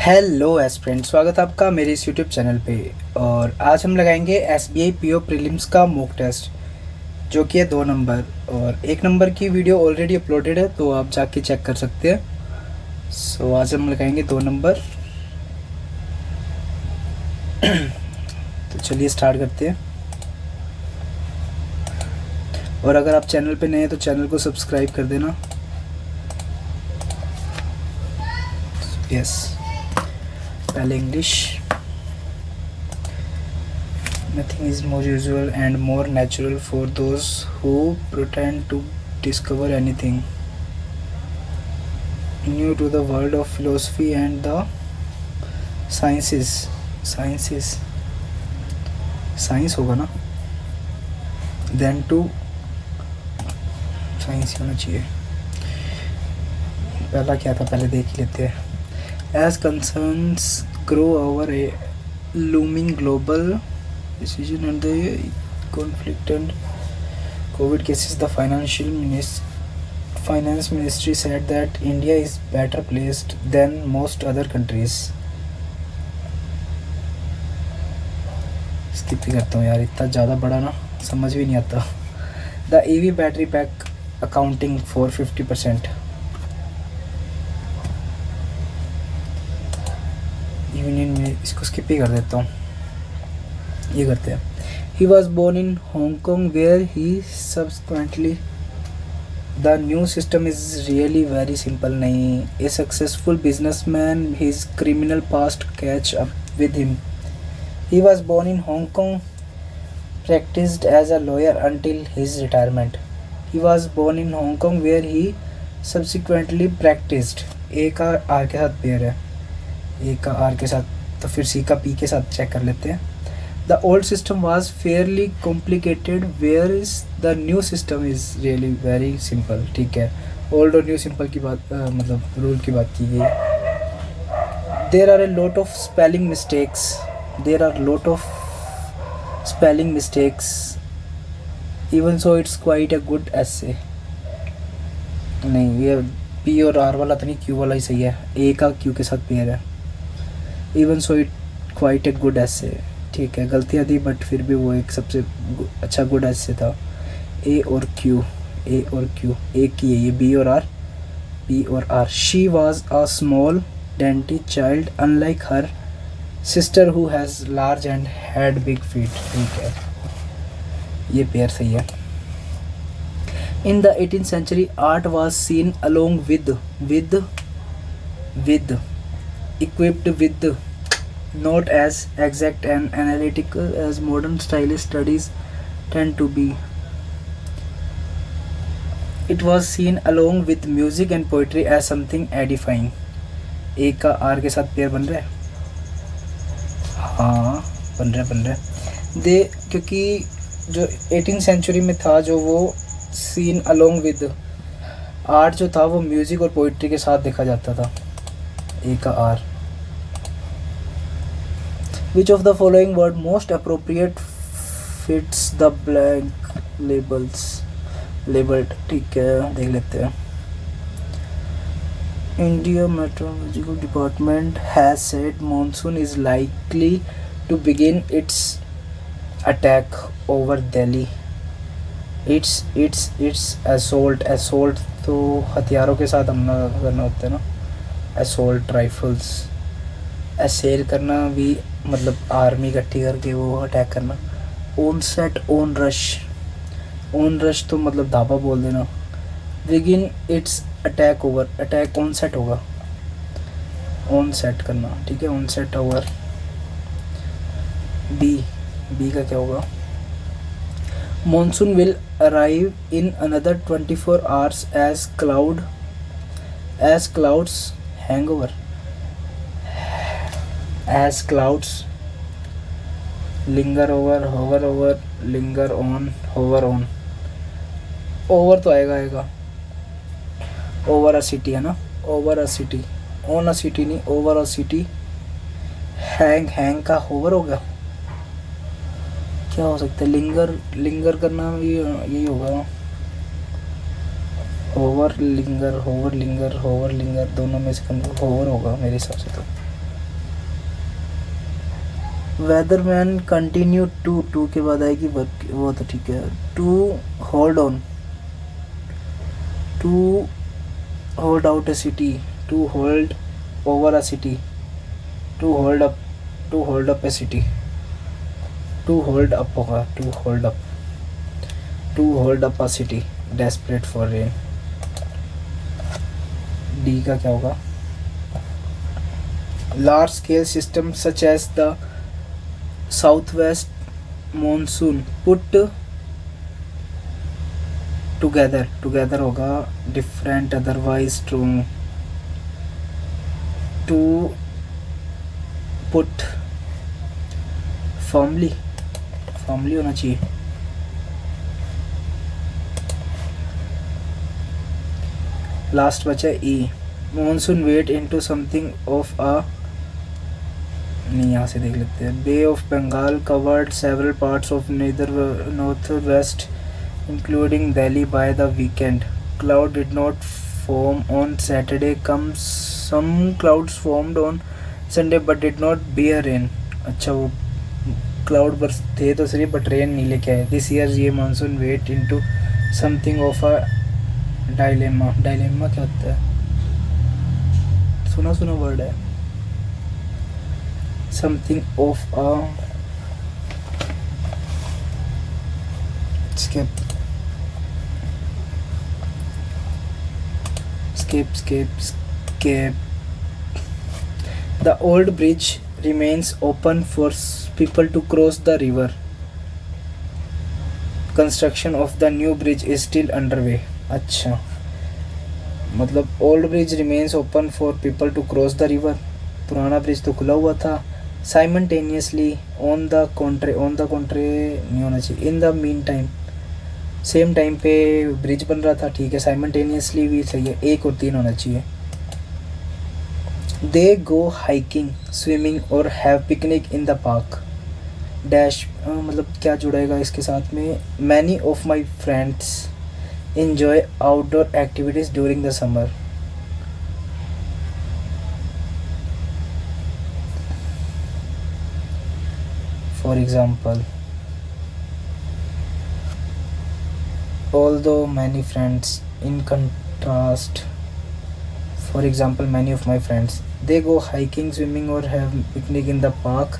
Hello aspirant, स्वागत है आपका मेरे इस यूट्यूब चैनल पे। और आज हम लगाएंगे एसबीआई पीओ प्रीलिम्स का मॉक टेस्ट, जो कि है 2 नंबर। और 1 नंबर की वीडियो ऑलरेडी अपलोडेड है, तो आप जाके चेक कर सकते हैं। सो आज हम लगाएंगे 2 नंबर। तो चलिए स्टार्ट करते हैं। और अगर आप चैनल पे नए हैं तो चैनल को सब्सक्राइब कर देना। यस, पहले English. Nothing is more usual and more natural for those who pretend to discover anything new to the world of philosophy and the sciences. Sciences, science होगा ना, then to साइंस होना चाहिए। पहला क्या था, पहले देख ही लेते हैं। As concerns grow over a looming global decision and the conflict and COVID cases, the finance ministry said that India is better placed than most other countries. Skip ही करता हूँ यार, इतना ज़्यादा बड़ा ना समझ भी नहीं आता। The EV battery pack accounting for 50%. Union में इसको स्किप ही कर देता हूँ, ये करते हैं। He was born in Hong Kong where he subsequently the new system is really very simple नहीं। A successful businessman, his criminal past catch up with him. He was born in Hong Kong, practiced as a lawyer until his retirement. He was born in Hong Kong where he subsequently practiced। A का R के साथ pair है, ए का are के साथ, तो फिर सी का पी के साथ चेक कर लेते हैं। The old system was fairly complicated where is the new system is really very simple. ठीक है, ओल्ड और न्यू सिंपल की बात मतलब रूल की बात की गई। There are a lot of spelling mistakes, there are lot of spelling mistakes even so it's quite a good essay. नहीं, ये पी और आर वाला तो नहीं, क्यू वाला ही सही है। ए का क्यू के साथ पेयर है। Even so it quite a good ऐसे। ठीक है, गलतियाँ थी बट फिर भी वो एक सबसे अच्छा गुड ऐसे था। ए और क्यू, ए और क्यू एक ही है, ये बी और आर, बी और R. She was a small dainty child unlike her sister who has large and had big feet. ठीक है, ये पेयर सही है। In the 18th century art was seen along with equipped with not as exact and analytical as modern stylist studies tend to be. It was seen along with music and poetry as something edifying. ए का are के साथ pair बन रहा है, हाँ बन रहा है। दे क्योंकि जो 18th century में था, जो वो सीन अलोंग विद आर्ट जो था वो म्यूज़िक और पोइट्री के साथ देखा जाता था। ए का are. Which of the following word most appropriate fits the blank labeled? ठीक है, देख लेते हैं। India Meteorological Department has said monsoon is likely to begin its attack over Delhi. It's assault तो हथियारों के साथ हमला करना होता है ना, assault rifles। असेल करना भी मतलब आर्मी इकट्ठी करके वो अटैक करना। ओन सेट ओन रश तो मतलब धाबा बोल देना। Begin it's attack over, attack on set होगा, ऑन सेट करना। ठीक है, ऑन सेट ओवर। बी का क्या होगा? Monsoon will arrive in another 24 hours as clouds hang over, as clouds linger over, hover over, linger on, hover on। Over तो आएगा over a city है ना, over a city, on a city नहीं, over a city. Hang का hover होगा, क्या हो सकता है? लिंगर करना यही होगा। होवर लिंगर दोनों में से होवर होगा मेरे हिसाब से तो। वेदरमैन कंटिन्यू टू के बाद आएगी वर्क, वो तो ठीक है। To hold on, to hold out a city, to hold over a city, to hold up, to hold up a city, to hold up होगा, to hold up, to hold up a city, desperate for rain. D का क्या होगा? Large scale system such as the south west monsoon put together, together होगा different otherwise strong, to put formally, formally होना चाहिए। Last बचा E, monsoon wait into something of a, नहीं यहाँ से देख लेते हैं। Bay of Bengal covered several parts of north west including Delhi by the weekend, cloud did not form on Saturday, come some clouds formed on Sunday but did not bear rain. अच्छा, वो cloud बर्स थे तो सही बट रेन नहीं लेके आए। This year ये monsoon went into something of a dilemma, dilemma क्या होता है? सुना सुना वर्ड है। Something of a scape, scape scape scape. The old bridge remains open for people to cross the river. Construction of the new bridge is still underway. अच्छा, मतलब old bridge remains open for people to cross the river, पुराना bridge तो खुला हुआ था। Simultaneously on the contrary, on the contrary नहीं होना चाहिए, in the meantime, same time पे ब्रिज बन रहा था, ठीक है। साइमल्टेनियसली भी सही है, एक और तीन होना चाहिए। दे गो हाइकिंग, स्विमिंग और have picnic in the park, dash मतलब क्या जुड़ेगा इसके साथ में? Many of my friends enjoy outdoor activities during the summer. For example, although many friends, in contrast, for example, many of my friends, they go hiking, swimming or have picnic in the park.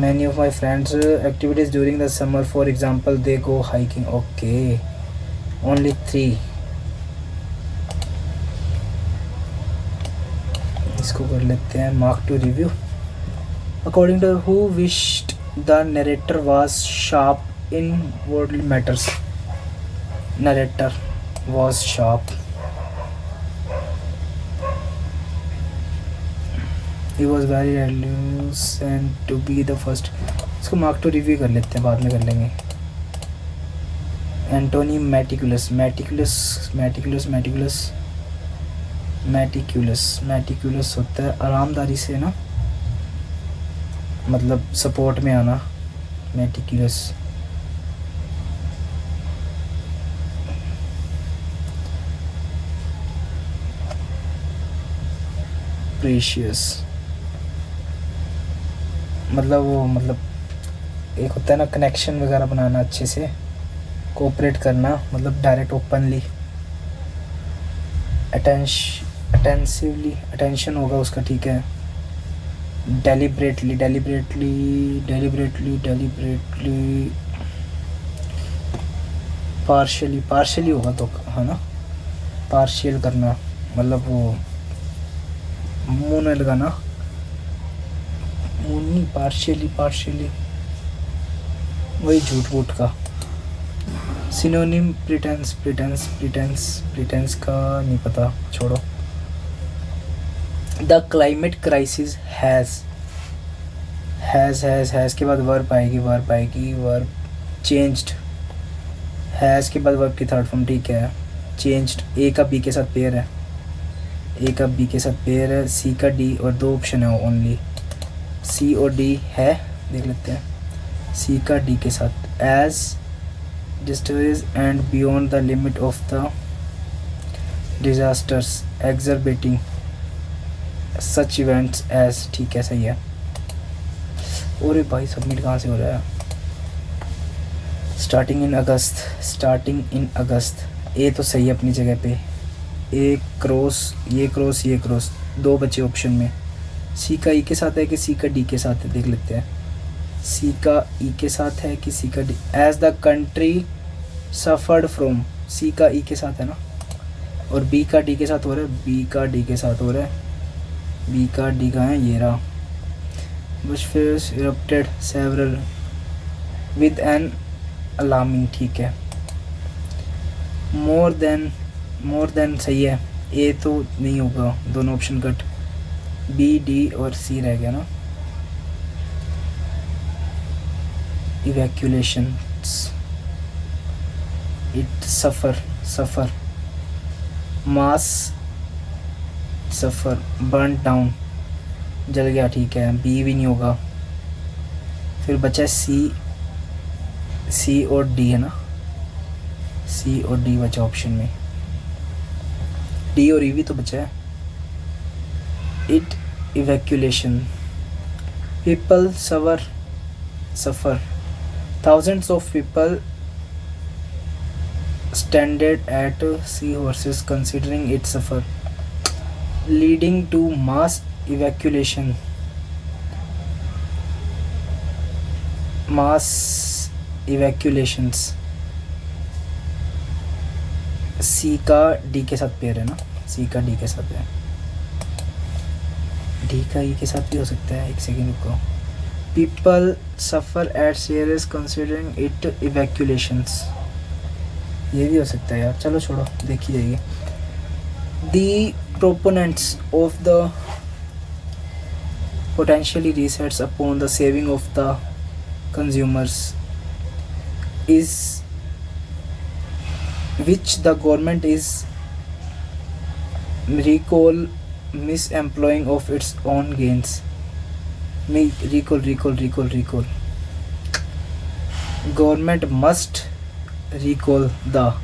Many of my friends activities during the summer, for example, they go hiking. Okay, only 3. इसको कर लेते हैं mark to review. According to who wished the narrator was sharp in worldly matters. Narrator was sharp. He was very reluctant to be the first. इसको mark to review कर लेते हैं, बाद में कर लेंगे। Antonym meticulous, meticulous meticulous meticulous meticulous meticulous होता है आरामदारी से ना, मतलब सपोर्ट में आना, मेटिकुलस। प्रीशियस मतलब वो, मतलब एक होता है ना कनेक्शन वगैरह बनाना, अच्छे से कोऑपरेट करना, मतलब डायरेक्ट ओपनली। अटेंसिवली, अटेंशन होगा उसका, ठीक है। Deliberately, deliberately deliberately deliberately partially, partially होगा तो है ना, पार्शियल करना, मतलब वो मुँह में लगाना, नहीं पार्शियली, पार्शियली वही झूठ वूठ का। Synonym pretence, pretence pretence pretence का नहीं पता, छोड़ो। द क्लाइमेट क्राइसिस हैज़ के बाद वर्ब आएगी, वर्ब आएगी, वर्ब चेंज्ड। हैज़ के बाद वर्ब की थर्ड फॉर्म, ठीक है। चेंज्ड, ए का बी के साथ पेयर है, ए का बी के साथ पेयर है, सी का डी, और 2 ऑप्शन है ओनली, सी और डी है, देख लेते हैं। सी का डी के साथ, as disasters and beyond the limit of the disasters, exacerbating, such events as, ठीक है सही है। और भाई सबमिट कहाँ से हो रहा है? स्टार्टिंग इन अगस्त, ए तो सही है अपनी जगह पे, ए क्रॉस ये क्रॉस ये क्रॉस, दो बचे ऑप्शन में। सी का ई के साथ है कि सी का डी के साथ है, देख लेते हैं। सी का ई के साथ है कि सी का D. As the country suffered from, C का ई के साथ है ना, और बी का डी के साथ हो रहा है, बी का डी के साथ हो रहा है। बी का डी का है ये रहा। Bushfires erupted several with an alarming, ठीक है। मोर देन सही है, ए तो नहीं होगा, दोनों ऑप्शन कट। बी डी और सी रह गया ना। Evacuations, it suffer, mass suffer, burn down, जल गया, ठीक है। बी भी नहीं होगा। फिर बचा सी और डी है ना, सी और डी बचा ऑप्शन में। डी और ई भी तो बचा है। It evacuation, people suffer, thousands of people stranded at sea horses considering it suffer, leading to mass evacuations, सी का डी के साथ पेयर है ना, सी का डी के साथ है। डी का ई के साथ भी हो सकता है, एक सेकेंड रुको। People suffer at serious considering it evacuations, ये भी हो सकता है यार, चलो छोड़ो, देखी जाएगी। The proponents of the potentially resets upon the saving of the consumers is which the government is recall misemploying of its own gains. Recall. Government must recall the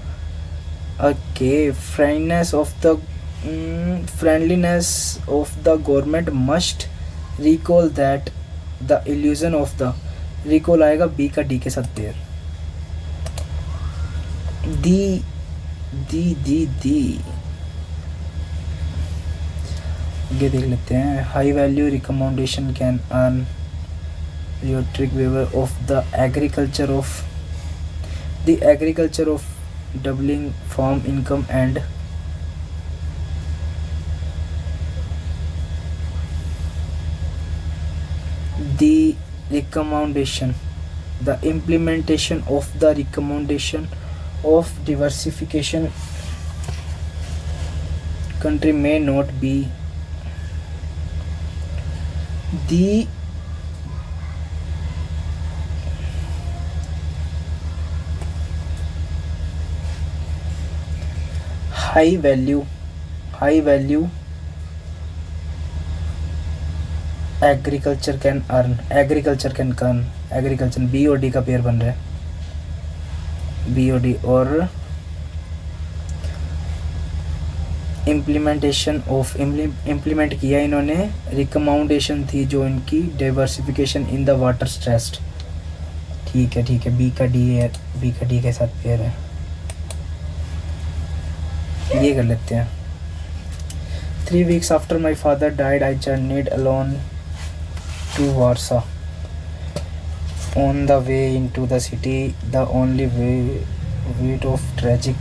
friendliness of the government must recall that the illusion of the recall आएगा B का D के साथ pair. दी ये देख लेते हैं। High value recommendation can earn rhetoric waiver of the agriculture of doubling farm income and the recommendation the implementation of the recommendation of diversification country may not be the high value agriculture can earn B और D का pair बन रहा है, B और D. और implement किया इन्होंने, recommendation थी जो इनकी diversification in the water stressed, ठीक है। बी का डी के साथ पेयर है, ये कर लेते हैं। 3 weeks after my father died I journeyed alone to Warsaw. On the way into the city the only weight of tragic,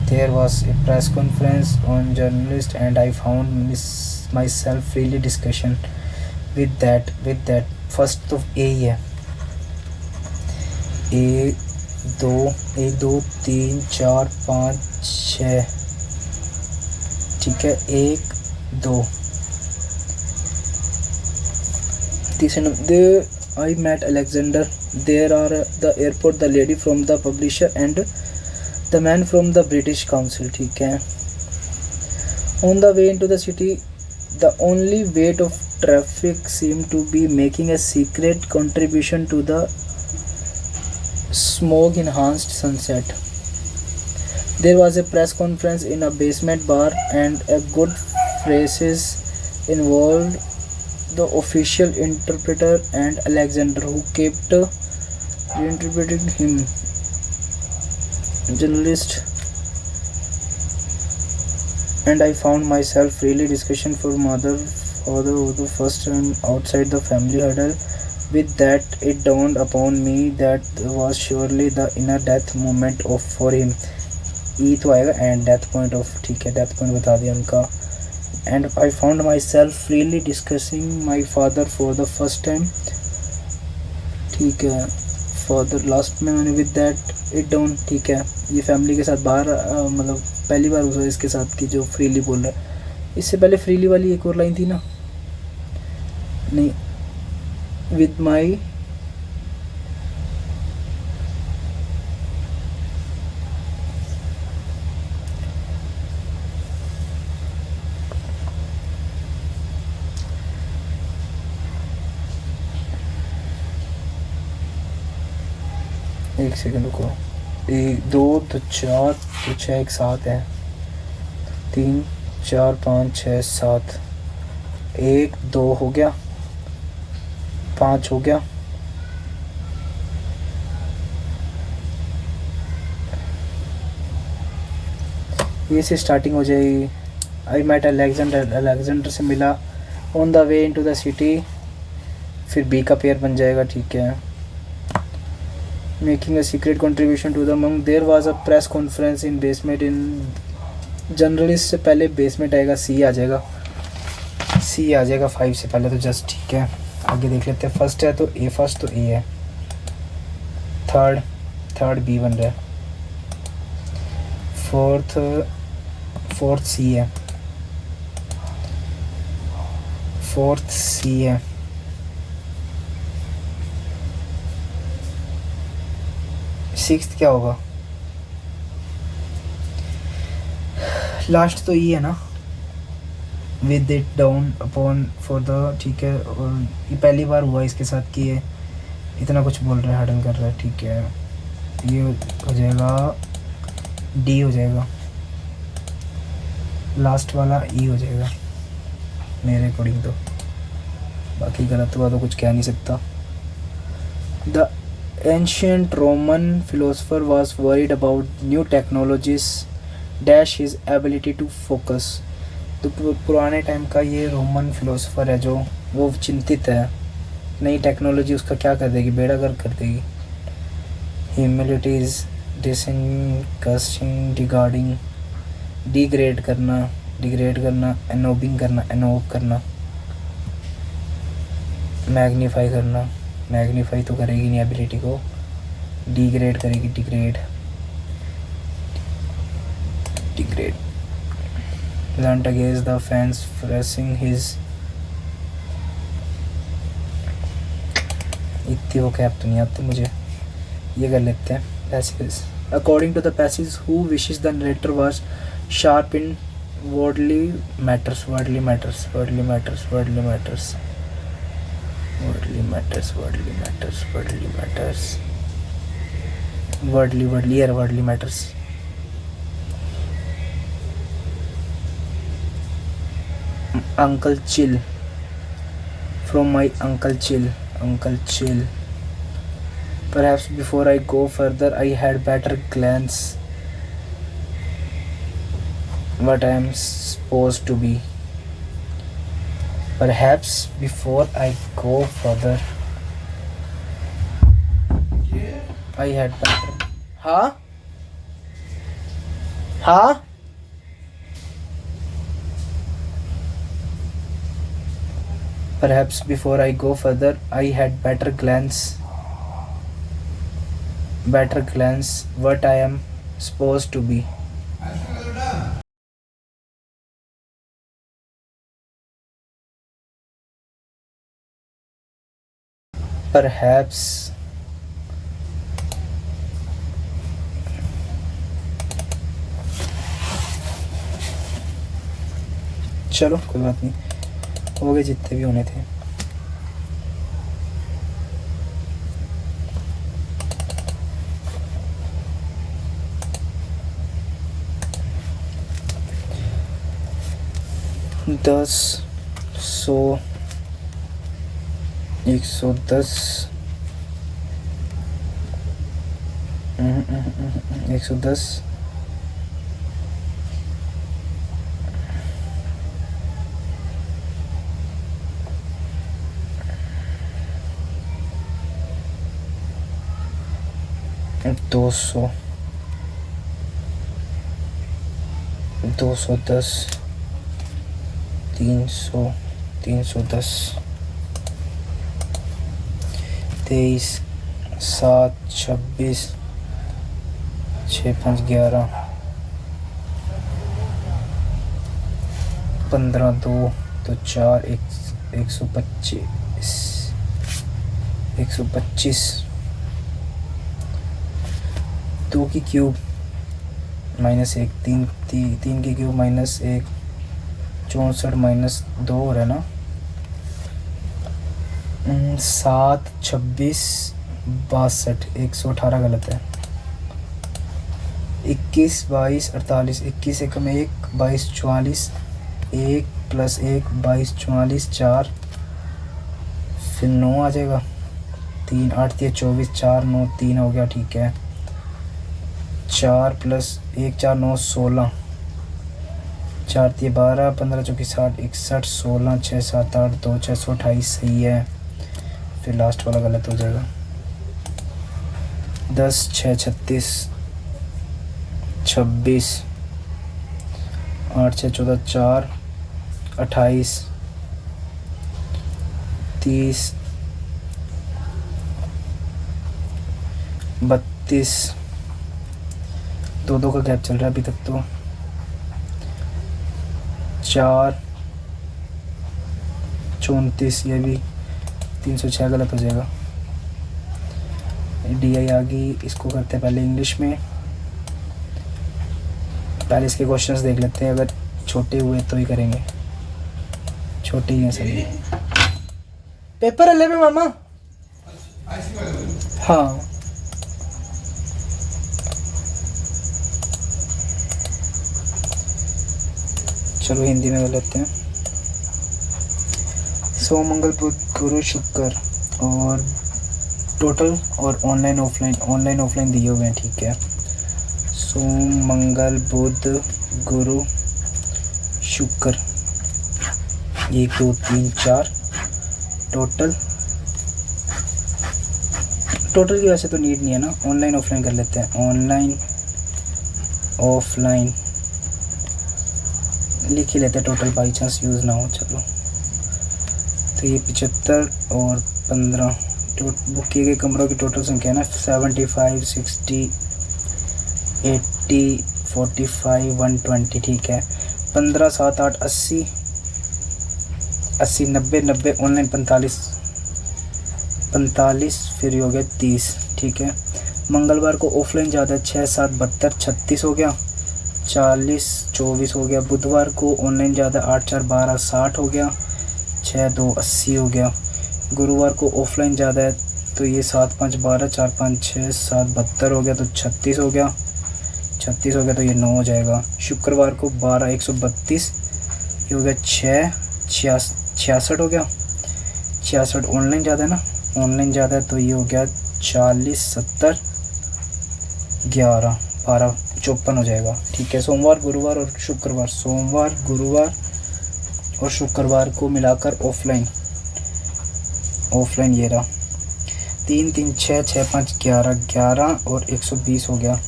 there was a press conference on journalists and I found myself really discussion with that first तो ए ही है, 1 2 3 4 5 6, ठीक है। 1 2 तीसरे number I met Alexander there are the airport the lady from the publisher and the man from the British Council, ठीक है। On the way into the city the only weight of traffic seemed to be making a secret contribution to the smog enhanced sunset. There was a press conference in a basement bar, and a good phrases involved the official interpreter and Alexander, who kept reinterpreting him. Journalist, and I found myself really discussion for mother father for the first time outside the family huddle. With that, it dawned upon me that was surely the inner death moment of for him. ई तो आएगा and death point of, ठीक है, death point बता दिया उनका. And I found my self really discussing my father for the first time. ठीक है, father last में मैंने विद दैट इट डाउन. ठीक है, ये फैमिली के साथ बाहर मतलब पहली बार हुआ इसके साथ कि जो फ्रीली बोल रहा है. इससे पहले फ्रीली वाली एक और लाइन थी ना, नहीं, विद माई एक सेकंड रुको. एक दो तो चार तो छः एक सात है, 3 4 5 6 7, 1 2 हो गया, 5 हो गया, ये से स्टार्टिंग हो जाएगी. आई मेट अलेक्जेंडर, अलेक्जेंडर से मिला on the way into the city, फिर बी का पेयर बन जाएगा. ठीक है, making a secret contribution to the मंग. There was a press conference in basement in. Journalist से पहले बेसमेंट आएगा, सी आ जाएगा, सी आ जाएगा 5 से पहले तो जस्ट. ठीक है, आगे देख लेते हैं. फर्स्ट है तो ए, फर्स्ट तो ए है, थर्ड बी बन रहा है, फोर्थ सी है, फोर्थ सी है, सिक्स्थ क्या होगा, लास्ट तो ये है ना, with it down upon for the. ठीक है, और ये पहली बार हुआ इसके साथ कि ये इतना कुछ बोल रहा है, हार्डन कर रहा है. ठीक है, ये हो जाएगा डी हो जाएगा, लास्ट वाला ई हो जाएगा मेरे अकॉर्डिंग तो. बाकी गलत हुआ तो कुछ कह नहीं सकता. The ancient Roman philosopher was worried about new technologies dash his ability to focus. तो पुराने टाइम का ये रोमन फिलोसोफर है जो वो चिंतित है, नई टेक्नोलॉजी उसका क्या कर देगी, बेड़ा गर्क कर देगी. ह्यूमिलिटी इज डिसकस्टिंग रिगार्डिंग, डिग्रेड करना, एनोबिंग करना, एनोब करना, मैग्नीफाई करना. मैग्नीफाई तो करेगी नहीं एबिलिटी को, डिग्रेड करेगी, degrade. learnt against the fence pressing his. इतनी वो कैप तो नहीं आती मुझे, ये कर लेते हैं. passages according to the passage, who wishes the narrator was sharp in worldly matters, worldly matters, worldly matters, worldly matters, worldly matters, worldly matters, worldly matters, worldly यार, worldly matters. Uncle Chill, from my Uncle Chill, Uncle Chill. Perhaps before I go further, I had better glance what I am supposed to be. Perhaps before I go further, I had better. हाँ? हाँ? Perhaps before I go further, I had better glance what I am supposed to be. Perhaps चलो कोई बात नहीं, हो गए जितने भी होने थे. 10 100 110 110 200 210 300 310 23 7 26 6 5 11 15 2 तो 4 125 125 2 की क्यूब माइनस 1 3 की क्यूब माइनस 1 64 माइनस 2 हो रहा है ना 7 26 62 118 गलत है 21 22 48 21 एकम 1 22 44 1 प्लस 1 22 44 4 फिर 9 आ जाएगा 3 8 3 24 4 9 3 हो गया ठीक है 4 प्लस 1 4 9 16 4 3 12 15 चौकी 60 61 16 6 7 8 2 628 सही है फिर लास्ट वाला गलत हो जाएगा 10 6 36 26 8 6 14 4 28 30 32 2 का गैप चल रहा है अभी तक तो 4 34 ये भी 306 गलत हो जाएगा DI आ गई इसको करते हैं पहले इंग्लिश में पहले इसके क्वेश्चंस देख लेते हैं अगर छोटे हुए तो ही करेंगे छोटे ही हैं सभी पेपर है ले में मामा हाँ चलो हिंदी में कर लेते हैं सोम मंगल बुध गुरु शुक्र और टोटल और ऑनलाइन ऑफलाइन दिए हुए हैं ठीक है सोम मंगल बुध गुरु शुक्र 1 2 3 4 टोटल की वैसे तो नीड नहीं है ना ऑनलाइन ऑफलाइन कर लेते हैं ऑनलाइन ऑफलाइन लिख ही लेते हैं टोटल बाई चांस यूज़ ना हो चलो तो ये 75 और 15 बुक किए गए कमरों की टोटल संख्या है ना 75 60 80 45 120 ठीक है 15 7 8 80 80 90 90 ऑनलाइन 45 फिर हो गया 30 ठीक है मंगलवार को ऑफलाइन ज़्यादा 6 7 72 36 हो गया 40 24 हो गया बुधवार को ऑनलाइन ज़्यादा 8 4 12 60 हो गया 6 2 80 हो गया गुरुवार को ऑफलाइन ज़्यादा है तो ये 7 5 12 4 5 6 7 72 हो गया तो 36 हो गया तो ये 9 हो जाएगा शुक्रवार को 12 132 ये हो गया 6 66 हो गया 66 ऑनलाइन ज़्यादा है ना ऑनलाइन ज़्यादा है तो ये हो गया 40 70 11 12 54 हो जाएगा ठीक है सोमवार गुरुवार और शुक्रवार सोमवार गुरुवार और शुक्रवार को मिलाकर ऑफलाइन ये रहा 3 3 6 6 5 11 11 और 120 हो गया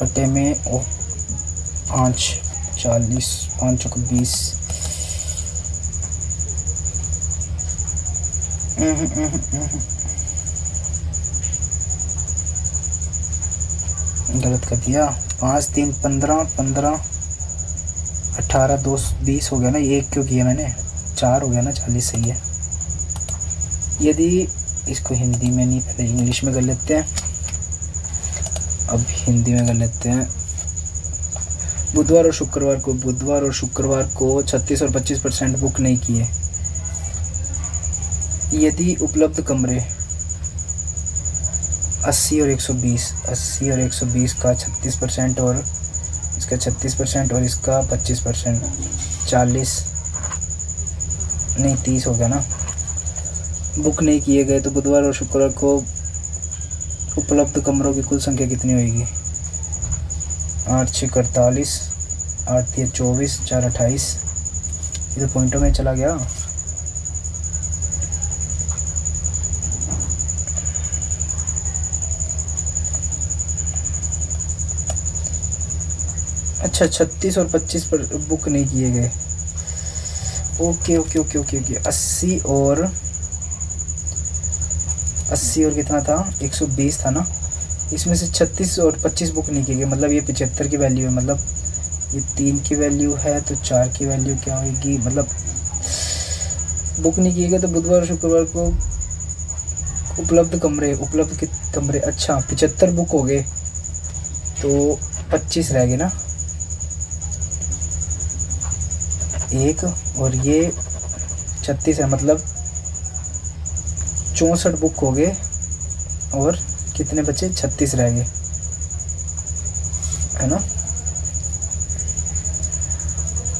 बटे में 5 40 5 20 गलत कर दिया 5 3 15 15 18 2 20 हो गया ना ये 1 क्यों किया मैंने 4 हो गया ना 40 सही है यदि इसको हिंदी में नहीं पहले इंग्लिश में कर लेते हैं अब हिंदी में कर लेते हैं बुधवार और शुक्रवार को 36 और 25% बुक नहीं किए यदि उपलब्ध कमरे 80 और 120 का 36% और इसका 36% और इसका 25%, 40 नहीं 30 हो गया ना। बुक नहीं किए गए तो बुधवार और शुक्रवार को उपलब्ध कमरों की कुल संख्या कितनी होगी? 8 6 48, 8 3 24, 4 28। ये तो पॉइंटों में चला गया। अच्छा 36 और 25 पर बुक नहीं किए गए। Okay okay okay okay okay 80 और कितना था? 120 था ना। इसमें से 36 और 25 बुक नहीं किए गए, मतलब ये 75 की वैल्यू है। मतलब ये 3 की वैल्यू है तो 4 की वैल्यू क्या होगी? मतलब बुक नहीं किए गए तो बुधवार और शुक्रवार को उपलब्ध कमरे अच्छा 75 बुक हो गए तो 25 रह गए ना। एक और ये 36 है, मतलब 64 बुक हो गए और कितने बचे? 36 रह गए, है ना।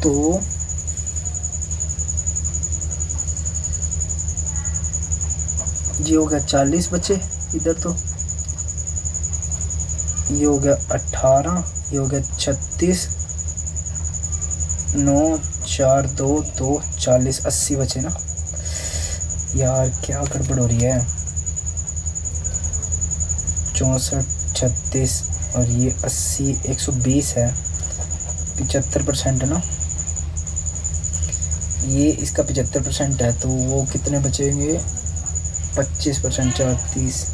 तो ये हो गया 40 बचे इधर, तो ये हो गया 18, ये हो गया 36, 9 4 2 2 40, 80 बचे ना। यार क्या गड़बड़ हो रही है। 64 36 और ये 80, 120 है, 75% है ना। ये इसका 75% है तो वो कितने बचेंगे? 25%, 4 30।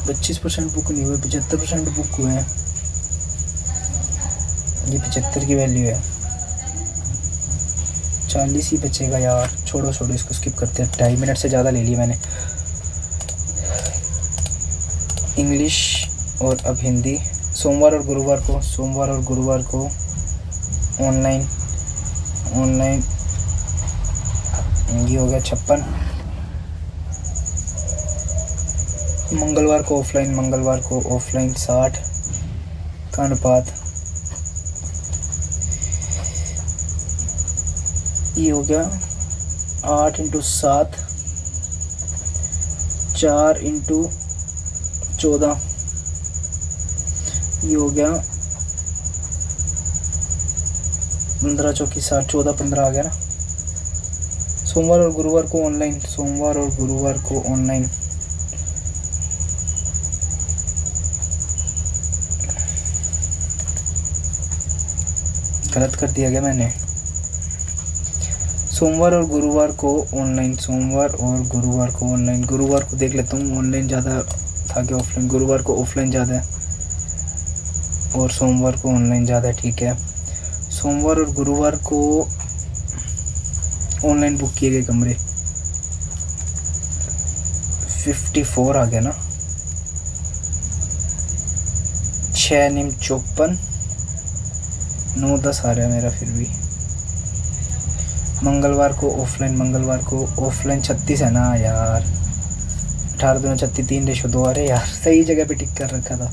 पच्चीस % बुक नहीं हुए, 75% बुक हुए हैं। ये 75 की वैल्यू है, 40 ही बचेगा यार। छोड़ो इसको स्किप करते हैं, 2.5 मिनट से ज़्यादा ले लिया मैंने। इंग्लिश और अब हिंदी। सोमवार और गुरुवार को ऑनलाइन ये हो गया 56। मंगलवार को ऑफलाइन 60 का अनुपात। ये हो गया 8 × 7, 4 × 14, ये हो गया 15 चौकी 60, 14 15 आ गया ना। सोमवार और गुरुवार को ऑनलाइन गलत कर दिया गया मैंने। सोमवार और गुरुवार को ऑनलाइन, गुरुवार को देख लेता हूँ ऑनलाइन ज़्यादा था कि ऑफलाइन। गुरुवार को ऑफलाइन ज़्यादा है और सोमवार को ऑनलाइन ज़्यादा है, ठीक है। सोमवार और गुरुवार को ऑनलाइन बुक किए गए कमरे 54 आ गया ना। 6 निम 54, 9 10 आ रहा है मेरा फिर भी। मंगलवार को ऑफलाइन 36 है ना यार। 18 2 36, 3:2। अरे यार सही जगह पे टिक कर रखा था।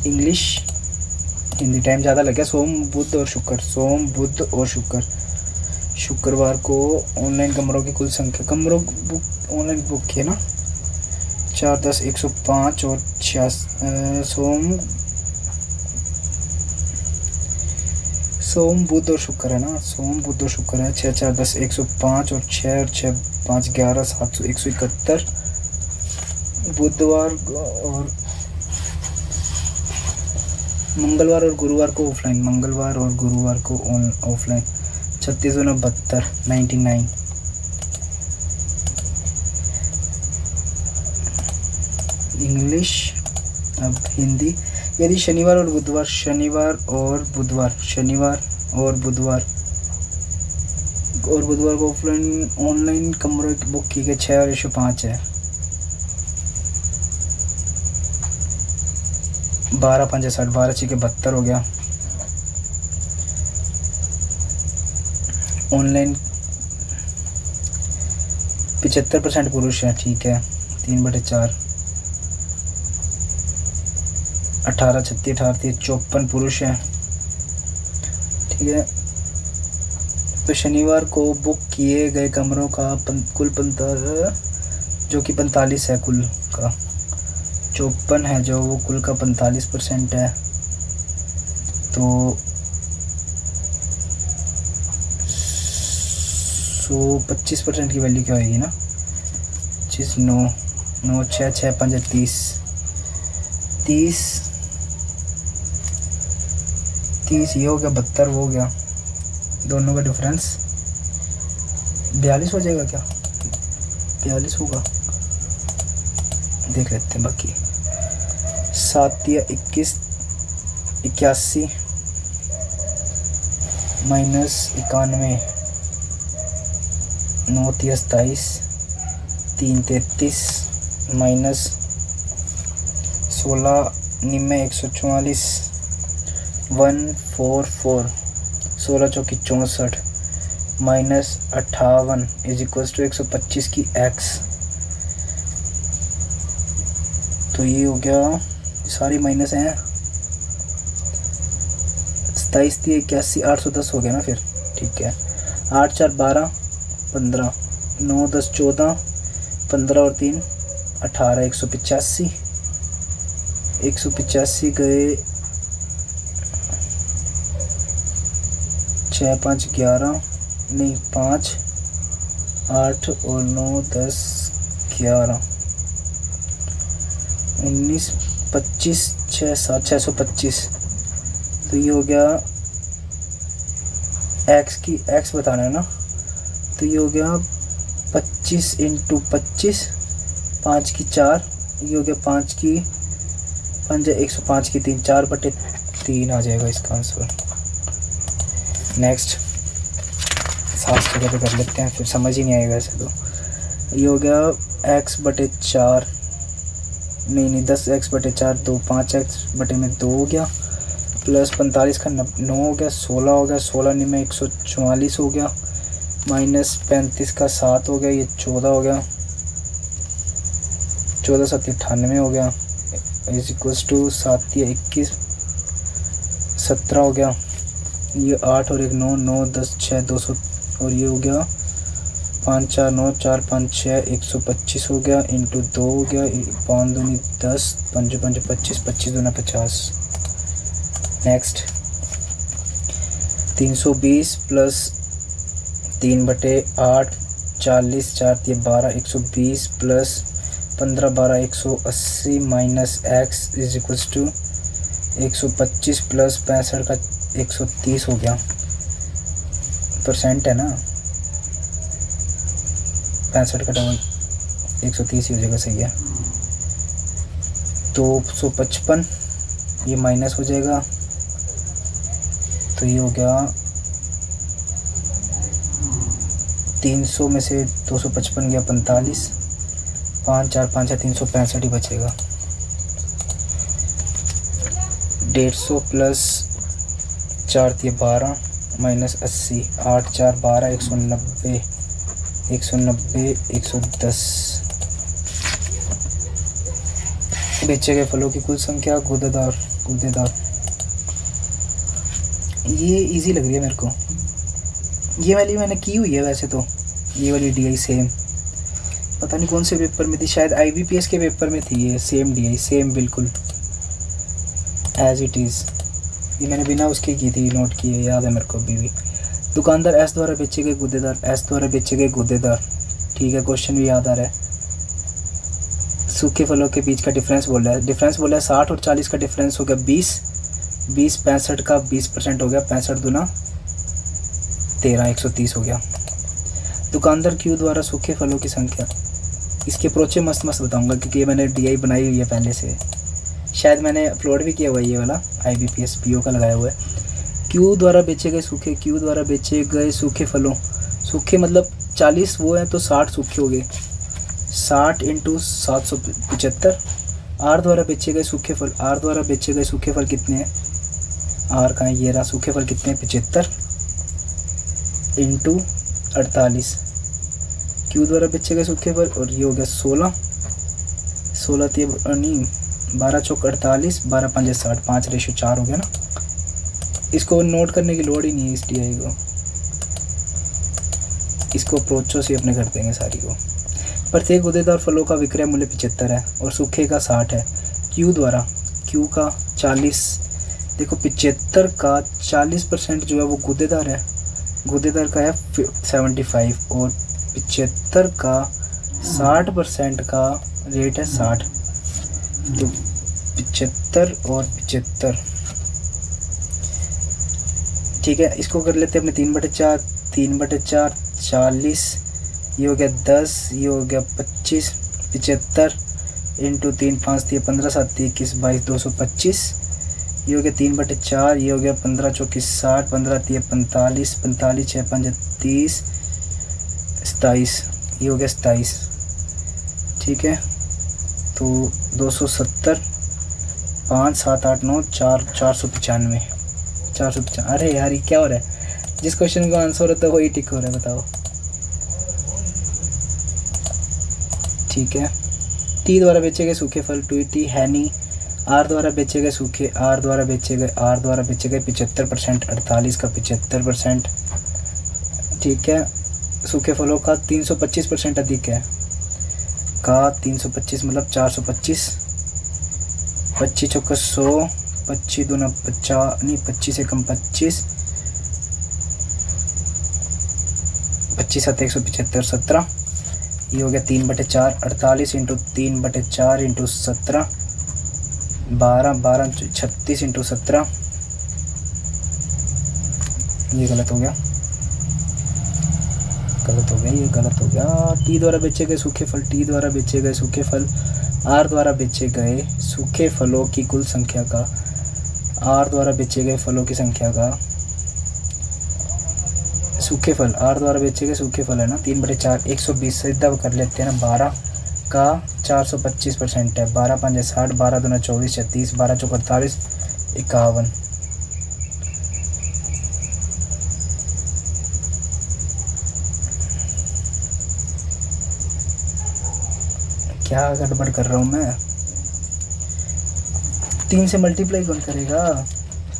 इंग्लिश हिंदी टाइम ज़्यादा लग गया। सोम बुध और शुक्र। शुक्रवार को ऑनलाइन कमरों की कुल संख्या, ऑनलाइन बुक किए ना 4 10 105 और 66। सोम बुध और शुक्र है ना। 6 4 10 105 और 6 और 6 5 11 700 171। बुधवार और मंगलवार और गुरुवार को ऑफलाइन, ऑफलाइन 36 और 72 99। इंग्लिश अब हिंदी। यदि शनिवार और बुधवार को ऑनलाइन कमरे बुक की गए 6 और 5 है। 12 5 60, 12 6 72 हो गया। ऑनलाइन 75% पुरुष हैं, ठीक है। 3/4, 18 36 18 54 पुरुष हैं, ठीक है। तो शनिवार को बुक किए गए कमरों का कुल जो कि 45 है कुल का, 54 है जो वो कुल का 45% है। तो 25% की वैल्यू क्या होगी ना, 25 9 9 6 6 5 30 30 ये हो गया, 72 वो हो गया, दोनों का डिफरेंस 42 हो जाएगा क्या, 42 होगा, देख लेते हैं। बाकी 7 या 21 81 माइनस 91 9 27 3 33 माइनस 16 99 144 144 16 चौकी 64 माइनस 58 इज इक्वल टू 125 की x। तो ये हो गया, सारी माइनस हैं, 27 3 81 810 हो गया ना फिर, ठीक है। 8 4 12 15 9 10 14 15 और 3 18 185 गए 6 5 11 नहीं 5 8 और 9 10 11 19 25 6 7 625। तो ये हो गया x बताना है ना, तो ये हो गया 25 × 25 5 की 4, ये हो गया 5 की 5 105 की 3 4/3 आ जाएगा इसका आंसर। नेक्स्ट 7 जगह पे कर लेते हैं, फिर समझ ही नहीं आएगा ऐसे। तो ये हो गया x/4 नहीं 10x/4 2 5x/2 हो गया, प्लस 45 का 9 हो गया, 16 हो गया, 16 में 144 हो गया, माइनस 35 का 7 हो गया, ये 14 हो गया, 14 7 98 हो गया, इज इक्वल्स टू 7 या 21 17 हो गया, ये 8 और 1 9 9 10 6 200 और ये हो गया 5 4 9 4 5 6 125 हो गया, इंटू 2 हो गया, 5 दूनी 10 5 5 25 25 दूना 50। Next 320 plus 3/8 40 4 12 120 plus 15 12 180 minus x is equals to 125 plus 65 का 130 हो गया, परसेंट है ना, 65 का डबल 130 ही हो जाएगा, सही है। तो 255 ये माइनस हो जाएगा, तो ये हो गया 300 में से 255 गया 45, 5 4 5 है 365 ही बचेगा। 150 प्लस 4 12 माइनस 80 8 4 12 190 110। बेचे गए फलों की कुल संख्या गूदेदार। ये इजी लग रही है मेरे को, ये वाली मैंने की हुई है वैसे तो, ये वाली DI सेम, पता नहीं कौन से पेपर में थी, शायद IBPS के पेपर में थी ये सेम DI, सेम बिल्कुल एज इट इज़। ये मैंने बिना उसके की थी, नोट की है, याद है मेरे को अभी भी। दुकानदार S द्वारा बेचे गए गूदेदार, S द्वारा बेचे गए गूदेदार, ठीक है, क्वेश्चन भी याद आ रहा है। सूखे फलों के बीच का डिफरेंस बोल रहा है, 60 और 40 का डिफरेंस हो गया 20 65 का 20% हो गया, 65 दूना 13 130 हो गया। दुकानदार Q द्वारा सूखे फलों की संख्या, इसके अप्रोचे मस्त बताऊंगा क्योंकि ये मैंने DI बनाई हुई है पहले से, शायद मैंने अपलोड भी किया हुआ है ये वाला, IBPS PO का लगाया हुआ है। Q द्वारा बेचे गए सूखे फलों, सूखे मतलब 40 वो हैं तो 60 सूखे हो गए, 60 × 775। R द्वारा बेचे गए सूखे फल कितने हैं, R कहाँ है, ये रहा, सूखे फल कितने हैं 75 × 48, क्यू द्वारा बेचे गए सूखे फल, और ये हो गया 16, 16 नहीं 12 चौक 48, 12 पंजे 60, 5:4 हो गया ना। इसको नोट करने की लोड़ ही नहीं है इस टीआई को, इसको अप्रोचों से अपने कर देंगे सारी को। प्रत्येक गूदेदार फलों का विक्रय मूल्य 75 है और सूखे का 60 है। क्यू द्वारा, क्यू का 40, देखो 75 का 40% जो है वो गूदेदार है, गूदेदार का है 75, और 75 का 60% का रेट है 60, तो 75 और 75, ठीक है। इसको कर लेते हैं अपने 3/4, 3/4 40, ये हो गया 10, ये हो गया 25, 75 इंटू 3 5 3 15 7 21 22 225, ये हो गया 3/4, ये हो गया 15 चौकी 60, 15 3 45, 45 6 5 30 27, ये हो गया 27, ठीक है। तो 270, 5 7 8 9 4 495, 495। अरे यार ये क्या हो रहा है, जिस क्वेश्चन का आंसर होता है वही टिक हो रहा है, बताओ, ठीक है। टी द्वारा बेचे गए सूखे फल, ट्वीटी हैनी। आर द्वारा बेचे गए सूखे, आर द्वारा बेचे गए 75%, 48 का 75%, ठीक है। सूखे फलों का 325% अधिक है, का 325 मतलब 425, 25 चौका 100, 25 दूना 50 नहीं 25 से कम 25, 25 7 175 17, ये हो गया 3/4, 48 इंटू 3/4 इंटू 17, 12 12 36 इंटू 17, ये गलत हो गया, ये गलत हो गया। टी द्वारा बेचे गए सूखे फल, टी द्वारा बेचे गए सूखे फल, आर द्वारा बेचे गए सूखे फलों की कुल संख्या का, आर द्वारा बेचे गए फलों की संख्या का, सूखे फल आर द्वारा बेचे गए सूखे फल है ना 3/4, 120 सीधा कर लेते हैं ना, 12 का 425% है, 12 5 60, 12 दूना 24 36, 12 चौक 48 51, क्या गड़बड़ कर रहा हूँ मैं, 3 से मल्टीप्लाई कौन करेगा,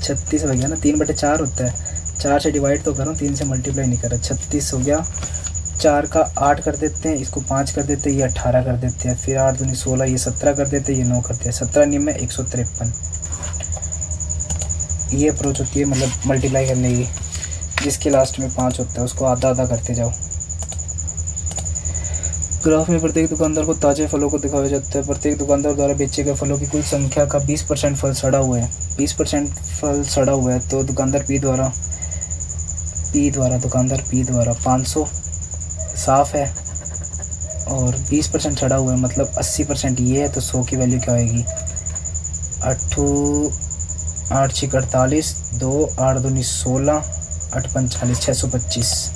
36 हो गया ना, 3/4 होता है, 4 से डिवाइड तो करो, 3 से मल्टीप्लाई नहीं करा, 36 हो गया। 4 का 8 कर देते हैं, इसको 5 कर देते हैं, ये 18 कर देते हैं, फिर 8 दूनी 16, ये 17 कर देते हैं, ये 9 करते हैं, 17 नियम में 153, ये अप्रोच होती है मतलब मल्टीप्लाई करने की, जिसके लास्ट में 5 होता है उसको आधा आधा करते जाओ। ग्राफ में प्रत्येक दुकानदार को ताज़े फलों को दिखाया जाता है। प्रत्येक दुकानदार द्वारा बेचे गए फलों की कुल संख्या का 20% फल सड़ा हुआ है, 20% फल सड़ा हुआ है, तो दुकानदार पी द्वारा दुकानदार पी द्वारा 500 साफ़ है और 20% सड़ा हुआ है, मतलब 80% ये है, तो 100 की वैल्यू क्या होएगी, 8 8 6 48, 2 8 दूनी 16, 8 5 40, 625।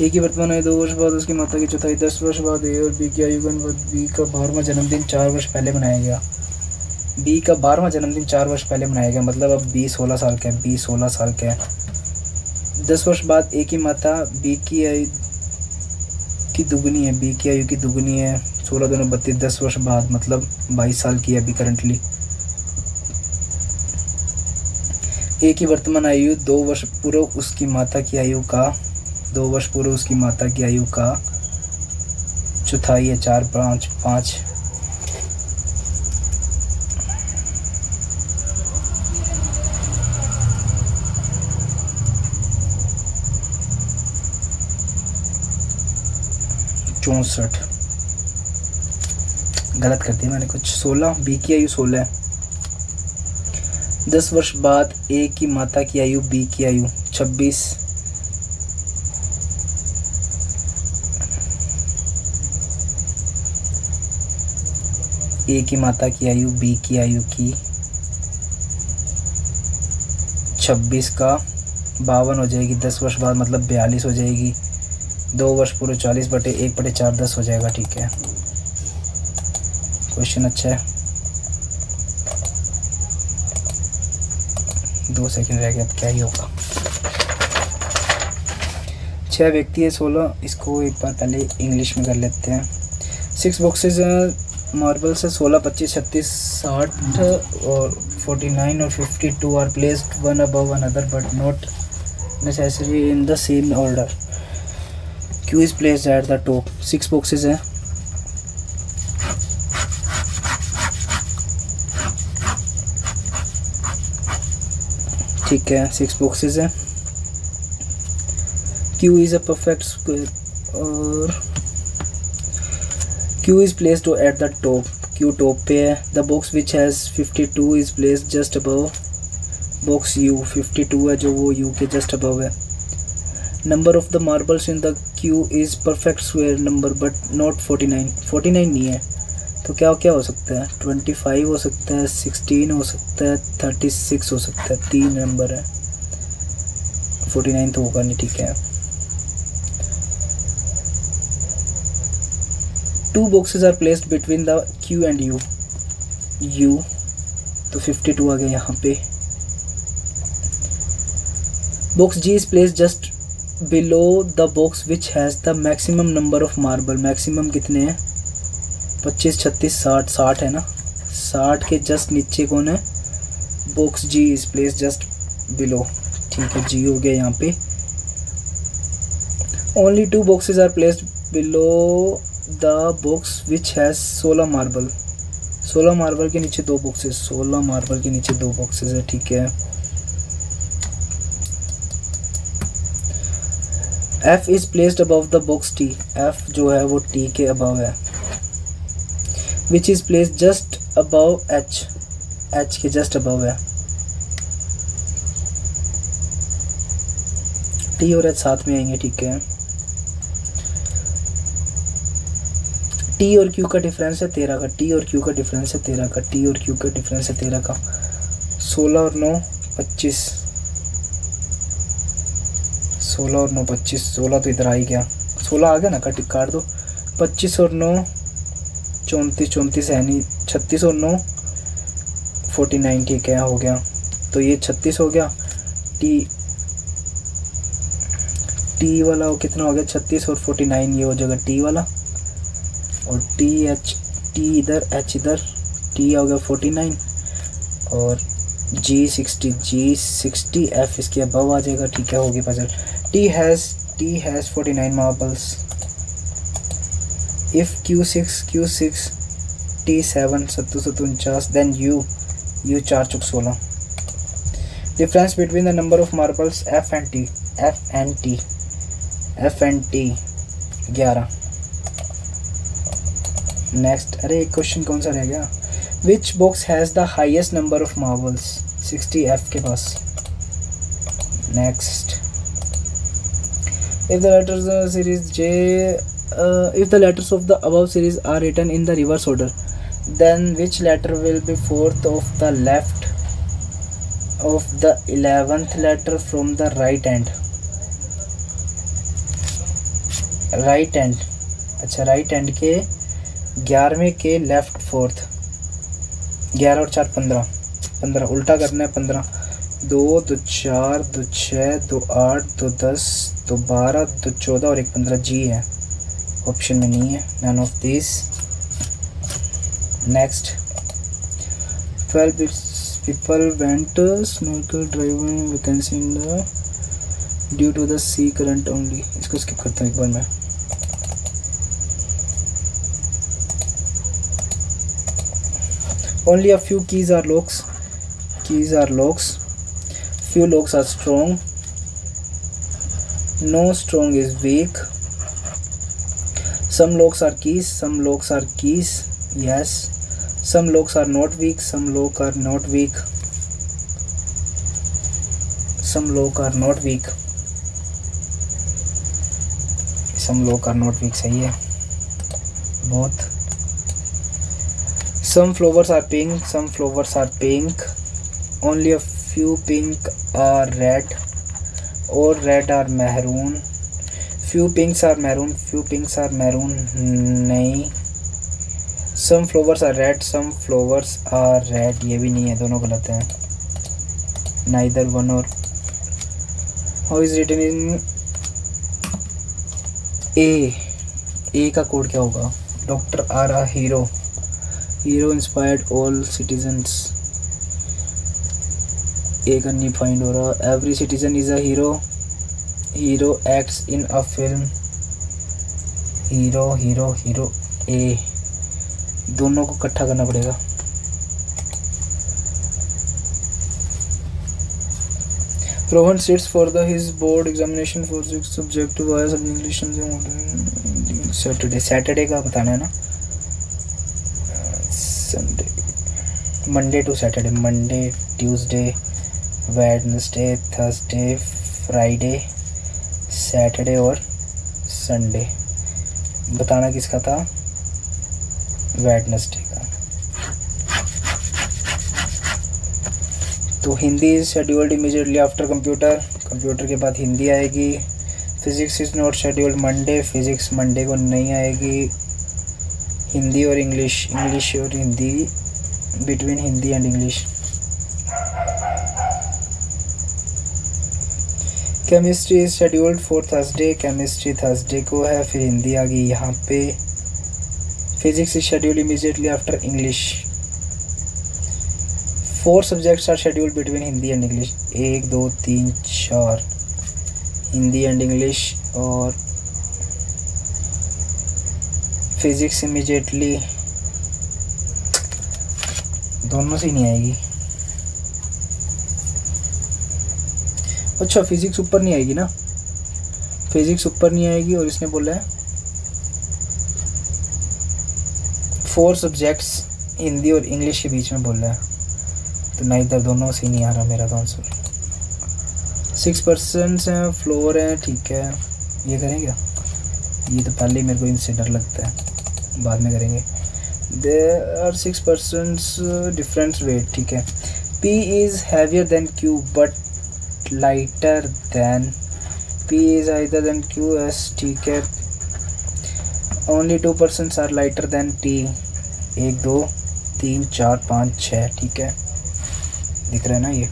ए की वर्तमान आयु 2 वर्ष बाद, उसकी माता की चौथाई 10 वर्ष बाद, ए और बी की आयुगन बी का 12वां जन्मदिन 4 वर्ष पहले मनाया गया। बी का 12वां जन्मदिन 4 वर्ष पहले मनाया गया, मतलब अब बी 16 साल का है, बी 16 साल का है। 10 वर्ष बाद ए की माता बी की आयु की दुगनी है, बी की आयु की दुगनी है, 16 दूनी 32, 10 वर्ष बाद मतलब 22 साल की है अभी करंटली। ए की वर्तमान आयु 2 वर्ष पूर्व उसकी माता की आयु का 2 वर्ष पूर्व उसकी माता की आयु का चौथाई है, 4 5 5। चौंसठ गलत कर दिया मैंने कुछ, 16, बी की आयु 16 है। 10 वर्ष बाद ए की माता की आयु बी की आयु 26, ए की माता की आयु बी की आयु की 26 का 52 हो जाएगी, 10 वर्ष बाद मतलब 42 हो जाएगी, 2 वर्ष पूरे 40/1/4 10 हो जाएगा, ठीक है। क्वेश्चन अच्छा है। 2 सेकंड रह गए, अब क्या ही होगा। 6 व्यक्ति है, 16। इसको एक बार पहले इंग्लिश में कर लेते हैं। 6 बॉक्सेस मार्बल से 16, 25, 36, 60 और 49 और 52 are placed one above another but not necessary in the same order. Q is placed at the top. 6 boxes हैं, ठीक है, 6 बॉक्सेस हैं। Q is a perfect square और Q is placed at the top. Q top पे है। The box which has 52 is placed just above box U. 52 है जो वो U के just above है। Number of the marbles in the Q is perfect square number but not 49. 49 नहीं है तो क्या क्या हो सकता है? 25 हो सकता है, 16 हो सकता है, 36 हो सकता है। 3 नंबर है, 49 तो होगा नहीं, ठीक है। 2 boxes are placed between the Q and U. U तो 52 आ गया यहाँ पे। Box G is placed just below the box which has the maximum number of marble. Maximum कितने हैं? 25, 36, 60। 60 है ना, 60 के जस्ट नीचे कौन है? Box G is placed just below, ठीक है, G हो गया यहाँ पे। Only 2 boxes are placed below the box which has 16 marble. 16 marble के नीचे 2 बॉक्सेस, 16 मार्बल के नीचे 2 बॉक्सेस है, ठीक है। F is placed above the box T। F जो है वो T के अबव है। Which is placed just above H। H के जस्ट अबव है। T और H साथ में आएंगे, ठीक है। T और Q का डिफरेंस है 13 का। T और Q का डिफरेंस है 13 का। T और Q का डिफरेंस है 13 का। 16 और 9 25। 16 और 9 25। 16 तो इधर आ ही गया, 16 आ गया ना, काट दो। 25 और 9 34। 34 है नहीं, 36 और 9 49, ठीक है, हो गया। तो ये 36 हो गया। T वाला वो कितना हो गया? 36 और 49, ये हो जाएगा T वाला। और T इधर, H इधर, T हो गया 49 और G 60, F इसके अबव आ जाएगा, ठीक है, होगी puzzle. T has 49 marbles. If Q6 T 7 7 then U 4 चुक 16। Difference between the number of marbles F and T 11। Next, अरे एक क्वेश्चन कौन सा रह गया? Which box has the highest number of marbles? 60 F के पास। Next, if the letters series J if the letters of the above series are written in the reverse order then which letter will be fourth of the left of the 11th letter from the right hand? Right hand, अच्छा, right hand के 11वें के left fourth. 11 और 4 15, 15 उल्टा करना है। 15 2 2 4 2 6 2 8 2 10 2 12 2 14 और 1 15। जी है, option में नहीं है, none of this. Next, 12 people went snorkel driving vacancy in the due to the sea current only। इसको स्किप करता हूँ एक बार मैं। Only a few keys are locks. Few locks are strong. No strong is weak. Some locks are keys. Yes. Some locks are not weak. Some locks are not weak. Some locks are not weak. सही है बहुत। Some flowers are pink. Only a few pink are red or red are maroon. Few pinks are maroon. नहीं। Some flowers are red. ये भी नहीं है, दोनों गलत हैं। neither one or how is written in A का कोड क्या होगा? Doctor are a hero, hero inspired all citizens. A का नहीं फाइंड हो रहा। Every citizen is a hero, hero acts in a film, hero hero hero. A दोनों को इकट्ठा करना पड़ेगा। Rohan sits for the his board examination for subject wise English Saturday का बताना है ना। Sunday, Monday to Saturday, Monday Tuesday Wednesday Thursday Friday Saturday और संडे। बताना किसका था? वेडनेसडे का। तो Hindi is scheduled immediately after computer, computer के बाद हिंदी आएगी। Physics is not scheduled Monday, physics Monday को नहीं आएगी। हिंदी और इंग्लिश, इंग्लिश और Hindi, between Hindi and English. Chemistry is scheduled for Thursday, chemistry Thursday को है। फिर हिंदी आ गई यहाँ पे। Physics is scheduled immediately after English. 4 subjects are scheduled between Hindi and English. 1 2 3 4 Hindi and English. और फिजिक्स इमीडिएटली दोनों से ही नहीं आएगी। अच्छा फिजिक्स ऊपर नहीं आएगी ना, फिजिक्स ऊपर नहीं आएगी। और इसने बोला है 4 सब्जेक्ट्स हिंदी और इंग्लिश के बीच में बोल रहा है, तो ना इधर दोनों से ही नहीं आ रहा मेरा आंसर। 6% हैं, फ्लोर है, ठीक है। ये करेंगे क्या? ये तो पहले ही मेरे को इनसे डर लगता है, बाद में करेंगे। देयर आर 6% डिफरेंस वेट, ठीक है। P is heavier than Q but lighter than P is higher than Q S, ठीक है। Only 2% are lighter than T। 1 2 3 4 5 6, ठीक है। दिख रहा है ना ये।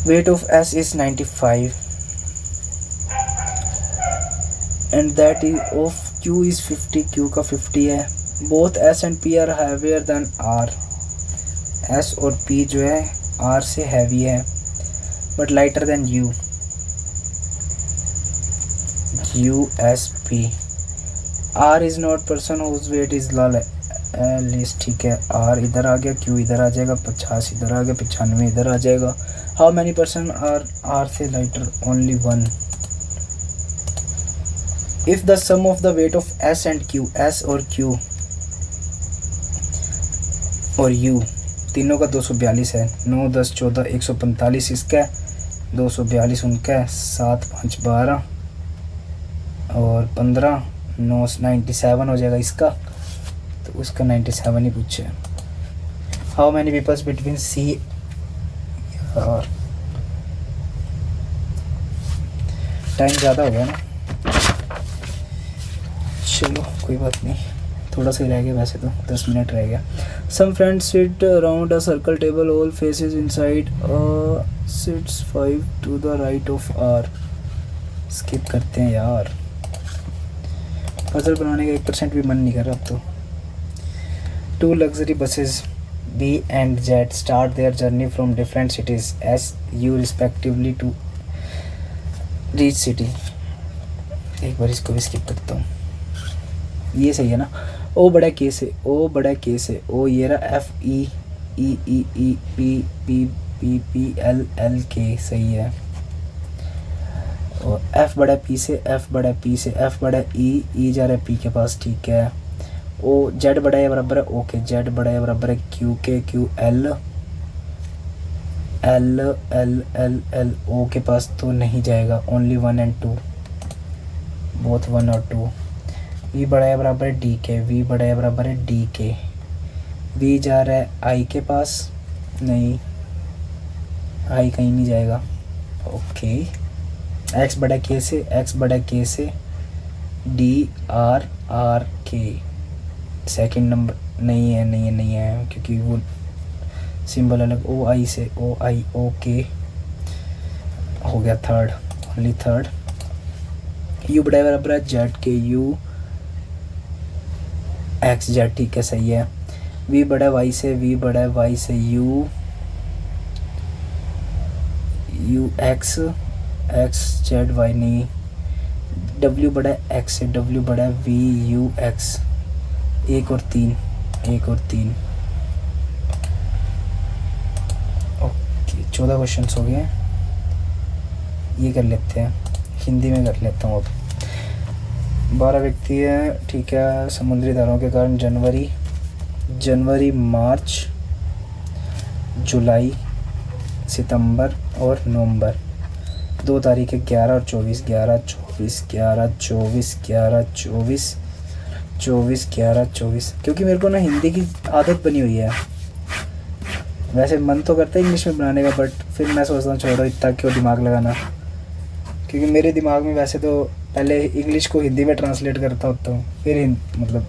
Weight of S is 95 and that is of Q is 50, Q का 50 है। Both S and P are heavier than R, S और P जो है R से हैवी है, but lighter than U, USP। R is not person whose weight is least, ठीक है। R इधर आ गया, Q इधर आ जाएगा, 50 इधर आ गया, 95 इधर आ जाएगा। How many person are R से lighter? Only 1। If the sum of the weight of S and Q, S और Q और U तीनों का 242 है। 9 10 14 145 इसका है, 242 उनका है। 7 5 12 और 15 9 97 हो जाएगा इसका, तो उसका 97 ही पूछे। How many peoples between C और टाइम ज़्यादा हो गया ना, चलो कोई बात नहीं, थोड़ा सा ही रह गया वैसे तो, 10 मिनट रह गया। Some friends sit around a circle table, all faces inside sits 5 to the right of R। Skip करते हैं यार, पजल बनाने का 1% भी मन नहीं कर रहा अब तो। 2 luxury buses B and Z start their journey from different cities S U respectively to reach city। एक बार इसको भी स्किप करता हूँ, ये सही है ना। O बड़ा K से, O बड़ा K से, O ये रहा F E E E E P P P P L L K, सही है। और F बड़ा P से, F बड़ा P से, F बड़ा E, E जा रहा है P के पास, ठीक है। O Z बड़ा है बराबर है O के, Z बड़ा है बराबर है Q के, Q L L L L L O के पास तो नहीं जाएगा, ओनली 1 and 2, बोथ 1 और 2। V बड़ा है बराबर है D के, V बड़ा है बराबर है D के। V जा रहा है I के पास, नहीं I कहीं नहीं जाएगा, ओके। X बड़ा K से, X बड़ा K से D R R K, second number नहीं है, नहीं है, नहीं है, क्योंकि वो सिंबल अलग, ओ आई से ओ आई ओ के हो गया थर्ड, ओनली थर्ड। यू बड़ा बराबर है जेड के, यू एक्स जेड, ठीक है सही है। वी बड़ा वाई से, वी बड़ा वाई से, U U X X Z Y नहीं। डब्ल्यू बड़ा एक्स से, डब्ल्यू बड़ा वी यू एक्स, एक और तीन, एक और तीन। ओके 14 क्वेश्चन हो गए। ये कर लेते हैं, हिंदी में कर लेता हूँ अब। 12 व्यक्ति हैं, ठीक है। समुद्री धाराओं के कारण जनवरी मार्च जुलाई सितंबर और नवंबर, 2 तारीखें 11 और 24, 11 24 11 24 11 24 24 11 24। क्योंकि मेरे को ना हिंदी की आदत बनी हुई है, वैसे मन तो करता है इंग्लिश में बनाने का, बट फिर मैं सोचता हूँ छोड़ो इतना क्यों दिमाग लगाना, क्योंकि मेरे दिमाग में वैसे तो पहले इंग्लिश को हिंदी में ट्रांसलेट करता होता हूँ, फिर मतलब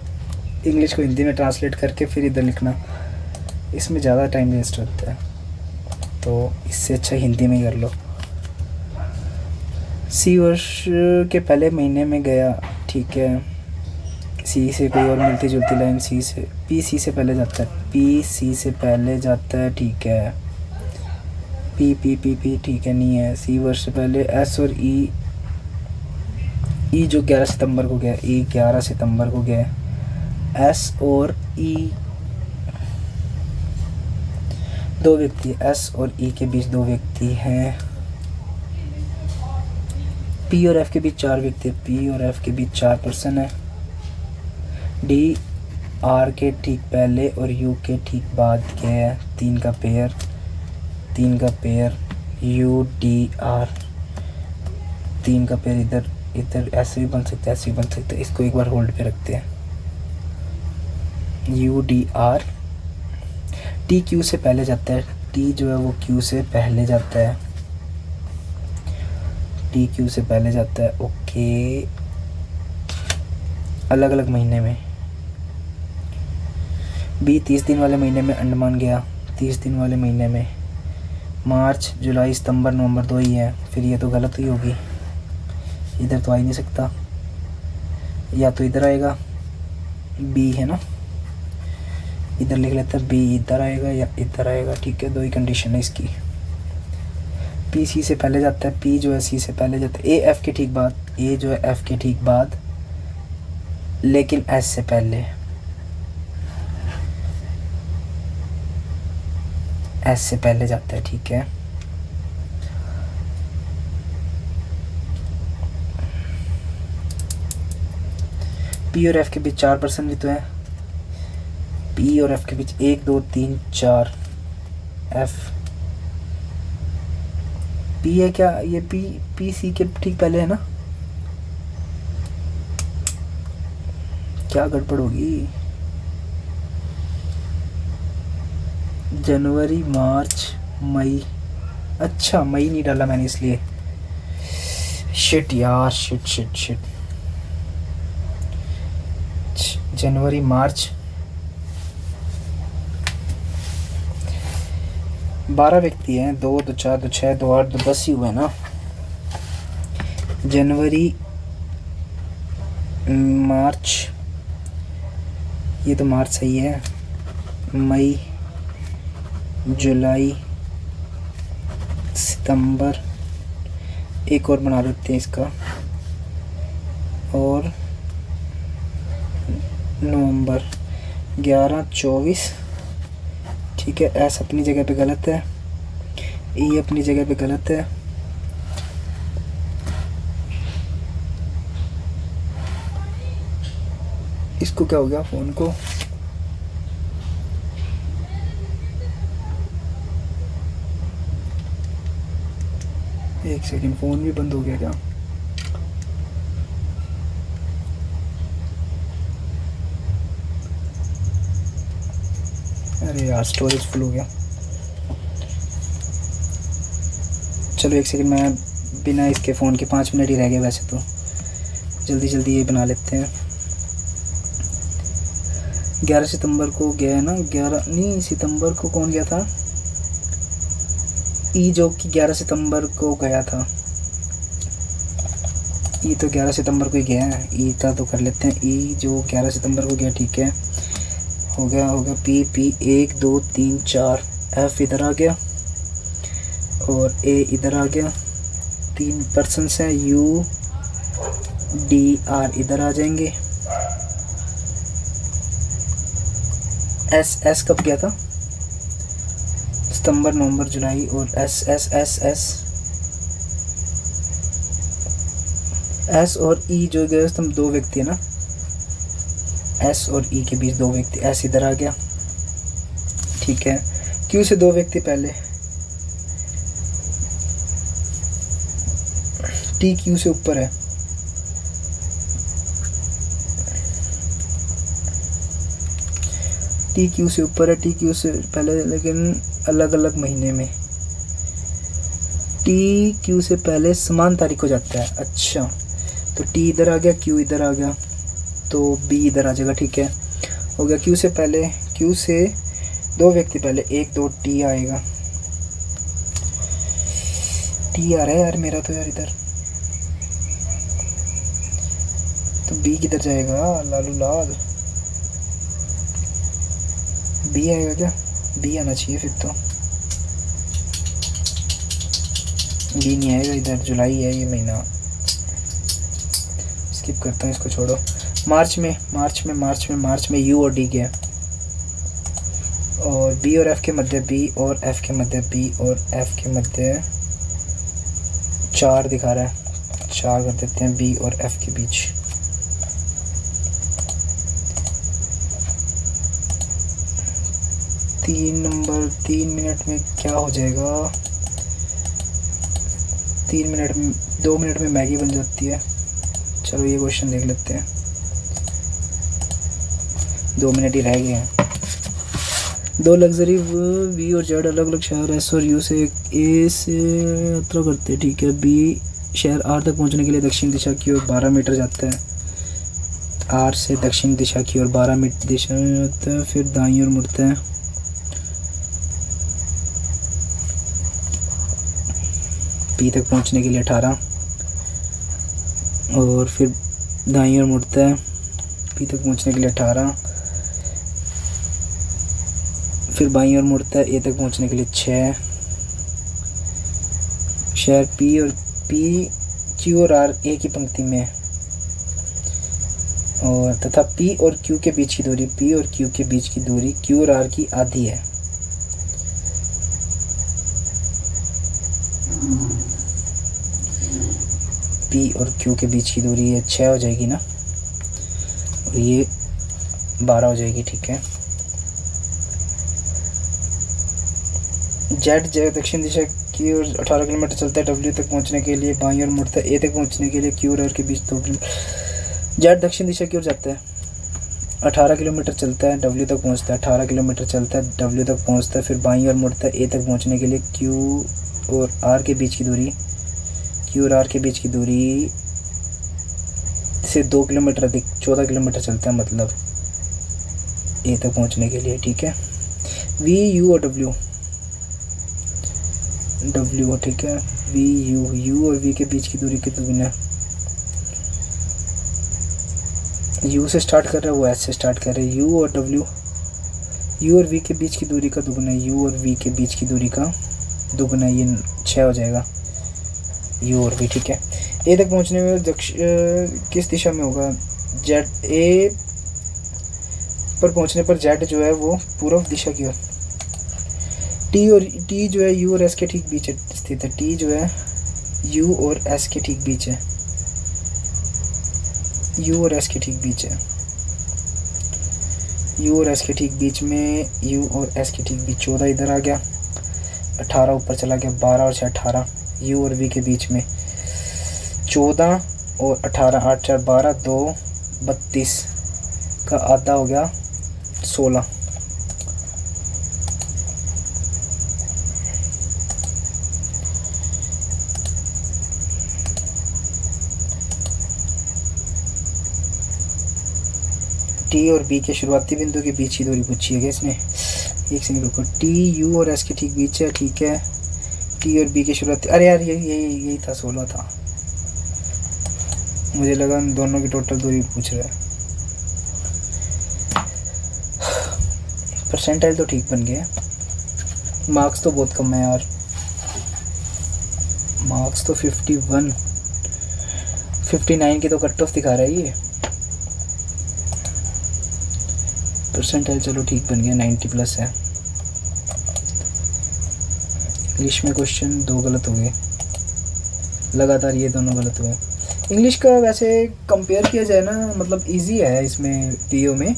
इंग्लिश को हिंदी में ट्रांसलेट करके फिर इधर लिखना, इसमें ज़्यादा टाइम वेस्ट होता है, तो इससे अच्छा हिंदी में ही कर लो। सी वर्ष के पहले महीने में गया, ठीक है। सी से कोई और मिलती जुलती लाइन, सी से पी सी से पहले जाता है, पी सी से पहले जाता है, ठीक है। पी पी पी पी ठीक है नहीं है। सी वर्ष से पहले एस और ई जो 11 सितंबर को गया, ई 11 सितंबर को गया। एस और ई दो व्यक्ति, एस और ई के बीच 2 व्यक्ति हैं। पी और एफ के बीच 4 व्यक्ति, पी और एफ के बीच 4 पर्सन है। डी आर के ठीक पहले और यू के ठीक बाद के है, 3 का पेयर, 3 का पेयर, यू डी आर, 3 का पेयर इधर इधर ऐसे भी बन सकता है, ऐसे भी बन सकता है। इसको एक बार होल्ड पे रखते हैं, U D R. T Q से पहले जाता है, टी जो है वो क्यू से पहले जाता है, टी क्यू से पहले जाता है, ओके। अलग अलग महीने में, बी 30 दिन वाले महीने में अंडमान गया, 30 दिन वाले महीने में। मार्च जुलाई सितंबर नवंबर 2 ही है, फिर ये तो गलत ही होगी, इधर तो आ ही नहीं सकता, या तो इधर आएगा, बी है ना, इधर लिख लेता है, बी इधर आएगा या इधर आएगा, ठीक है। 2 ही कंडीशन है इसकी। पी सी से पहले जाता है, पी जो है सी से पहले जाता है, ए एफ के ठीक बाद, ए जो है एफ के ठीक बाद, लेकिन एस से पहले, एस से पहले जाता है, ठीक है। पी और एफ के बीच 4 पर्सन भी तो है, पी और एफ के बीच 1 2 3 4, एफ पी है क्या, ये पी पी सी के ठीक पहले है ना, क्या गड़बड़ होगी। जनवरी मार्च मई, अच्छा मई नहीं डाला मैंने इसलिए, शिट यार, शिट शिट शिट। जनवरी मार्च 12 व्यक्ति हैं, 2 2 4 2 6 2 8 2 10 ही हुए ना। जनवरी मार्च, ये तो मार्च सही है। मई जुलाई सितंबर, एक और बना लेते हैं इसका, और नवंबर 11 24, ठीक है। एस अपनी जगह पे गलत है, ई अपनी जगह पे गलत है, इसको क्या हो गया फ़ोन को, एक सेकंड, फ़ोन भी बंद हो गया क्या। अरे यार स्टोरेज फुल हो गया, चलो एक सेकंड, मैं बिना इसके फ़ोन के 5 मिनट ही रह गए वैसे तो, जल्दी जल्दी ये बना लेते हैं। 11 सितंबर को गया है ना, 11 नहीं सितंबर को कौन गया था, ई जो कि 11 सितंबर को गया था, ई तो 11 सितंबर को ही गया है, ई का तो कर लेते हैं। ई जो 11 सितंबर को गया, ठीक है, हो गया। पी 1 2 3 4, एफ इधर आ गया और ए इधर आ गया। 3 पर्सन्स हैं, यू डी आर इधर आ जाएंगे। एस कब गया था? सितंबर, नवंबर, जुलाई। और एस और ई जो गए तुम 2 व्यक्ति है ना, एस और ई के बीच 2 व्यक्ति। एस इधर आ गया, ठीक है। क्यू से 2 व्यक्ति पहले, टी क्यू से ऊपर है, टी क्यू से ऊपर है, टी क्यू से पहले, लेकिन अलग अलग महीने में। टी क्यू से पहले समान तारीख हो जाता है। अच्छा, तो टी इधर आ गया, क्यू इधर आ गया, तो बी इधर आ जाएगा, ठीक है, हो गया। क्यू से पहले, क्यू से 2 व्यक्ति पहले, 1 2 टी आएगा। टी आ रहा है यार मेरा तो, यार इधर तो बी किधर जाएगा? लालू लाल, बी आएगा क्या? बी आना चाहिए फिर तो, बी नहीं आएगा इधर। जुलाई है ये महीना, स्किप करता हूँ, इसको छोड़ो। मार्च में यू और डी गया, और बी और एफ के मध्य, बी और एफ के मध्य, बी और एफ के मध्य 4 दिखा रहा है, 4 कर देते हैं बी और एफ के बीच। नंबर 3 मिनट में क्या हो जाएगा? 3 मिनट में, 2 मिनट में मैगी बन जाती है। चलो ये क्वेश्चन देख लेते हैं, 2 मिनट ही रह गए हैं। 2 लग्जरी बी और जेड अलग अलग शहर एस और यू से ए से यात्रा करते हैं, ठीक है। बी शहर आर तक पहुंचने के लिए दक्षिण दिशा की ओर 12 मीटर जाता है, आर से दक्षिण दिशा की ओर 12 मीटर दिशा में जाता है, फिर दाईं ओर मुड़ता है। पी तक पहुंचने के लिए 18, और फिर दाईं ओर मुड़ता है, पी तक पहुंचने के लिए 18, फिर बाईं ओर मुड़ता है, ए तक पहुंचने के लिए 6। शहर पी और क्यू और आर ए की पंक्ति में, और तथा पी और क्यू के बीच की दूरी, पी और क्यू के बीच की दूरी क्यू और आर की आधी है। पी और क्यू के बीच की दूरी ये 6 हो जाएगी ना, और ये 12 हो जाएगी, ठीक है। जेड दक्षिण दिशा की ओर 18 किलोमीटर चलता है, डब्ल्यू तक पहुंचने के लिए बाईं ओर मुड़ता है, ए तक पहुंचने के लिए क्यू और आर के बीच 2 किलोमीटर। जेड दक्षिण दिशा की ओर जाता है, 18 किलोमीटर चलता है, डब्ल्यू तक पहुंचता है, 18 किलोमीटर चलता है, डब्ल्यू तक पहुंचता है, फिर बाईं ओर मुड़ता है, ए तक पहुंचने के लिए क्यू और आर के बीच की दूरी, क्यू और आर के बीच की दूरी से 2 किलोमीटर अधिक 14 किलोमीटर चलता है, मतलब ए तक पहुंचने के लिए, ठीक है। वी यू और डब्ल्यू, ठीक है, वी यू और वी के बीच की दूरी कितनी है? यू से स्टार्ट कर रहा है, वो एस से स्टार्ट कर रहे हैं। यू और डब्ल्यू, यू और वी के बीच की दूरी का दुगना है, यू और वी के बीच की दूरी का दुगना, ये 6 हो जाएगा, यू और वी, ठीक है। ए तक पहुंचने में किस दिशा में होगा? जेड, ए पर पहुंचने पर जेड जो है वो पूर्व दिशा की ओर, टी जो है यू और एस के ठीक बीच स्थित है, टी जो है यू और एस के ठीक बीच है, यू और एस के ठीक बीच है, यू और एस के ठीक बीच में, यू और एस के ठीक बीच 14 इधर आ गया, 18 ऊपर चला गया, 12 और 6 18, यू और वी के बीच में 14 और 18, 8 4 12, 2 32 का आधा हो गया 16। टी और बी के शुरुआती बिंदु के बीच की दूरी पूछी है इसने, एक सेकंड रुको। टी यू और एस के ठीक बीच है, ठीक है। टी और बी की शुरुआत, अरे यार यही था, 16 था। मुझे लगा इन दोनों की टोटल दूरी पूछ रहा है। परसेंटाइल तो ठीक बन गया, मार्क्स तो बहुत कम है यार, मार्क्स तो 51, 59 की तो कट ऑफ दिखा रहा है ये। परसेंटाइल चलो ठीक बन गया, 90 प्लस है। इंग्लिश में क्वेश्चन 2 गलत हो गए लगातार, ये दोनों गलत हुए। इंग्लिश का वैसे कंपेयर किया जाए ना, मतलब इजी है इसमें, पीओ में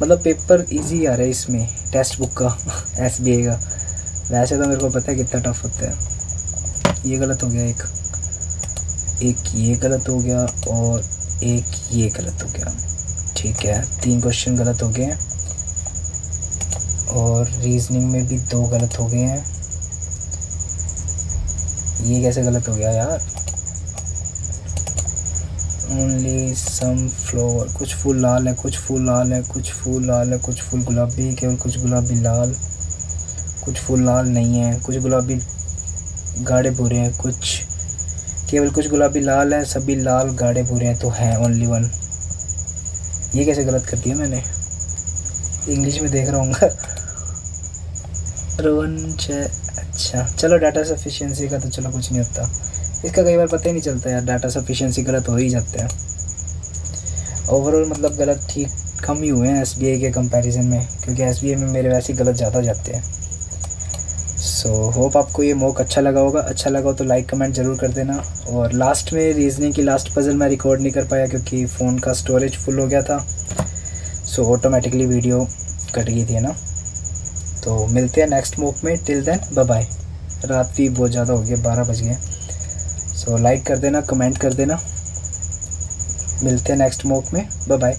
मतलब पेपर इजी आ रहा है इसमें टेक्स्ट बुक का एसबीआई का। वैसे तो मेरे को पता है कितना टफ होता है। ये गलत हो गया, एक ये गलत हो गया और एक ये गलत हो गया, ठीक है 3 क्वेश्चन गलत हो गए हैं। और रीजनिंग में भी 2 गलत हो गए हैं। ये कैसे गलत हो गया यार। ओनली सम फ्लावर, कुछ फूल लाल है, कुछ फूल लाल है, कुछ फूल लाल है, कुछ फूल गुलाबी, केवल कुछ गुलाबी लाल, कुछ फूल लाल नहीं है, कुछ गुलाबी गाढ़े भूरे हैं, कुछ केवल कुछ गुलाबी लाल है, सभी लाल गाढ़े भूरे हैं, तो है ओनली 1। ये कैसे गलत कर दिया मैंने, इंग्लिश में देख रहा हूँ रोहन। अच्छा चलो, डाटा सफिशिएंसी का तो चलो कुछ नहीं होता, इसका कई बार पता ही नहीं चलता यार, डाटा सफिशिएंसी गलत हो ही जाते हैं। ओवरऑल मतलब गलत ठीक कम ही हुए हैं एसबीआई के कंपैरिजन में, क्योंकि एसबीआई में मेरे वैसे ही गलत ज़्यादा जाते हैं। सो होप आपको ये मॉक अच्छा लगा होगा। अच्छा लगा हो तो लाइक कमेंट ज़रूर कर देना। और लास्ट में रीजनिंग की लास्ट पजल मैं रिकॉर्ड नहीं कर पाया क्योंकि फ़ोन का स्टोरेज फुल हो गया था, सो ऑटोमेटिकली वीडियो कट गई थी ना। तो मिलते हैं नेक्स्ट मॉक में, टिल देन बाय बाय। रात भी बहुत ज़्यादा हो गया, 12 बज गए। सो लाइक कर देना, कमेंट कर देना। मिलते हैं नेक्स्ट मॉक में, बाय बाय।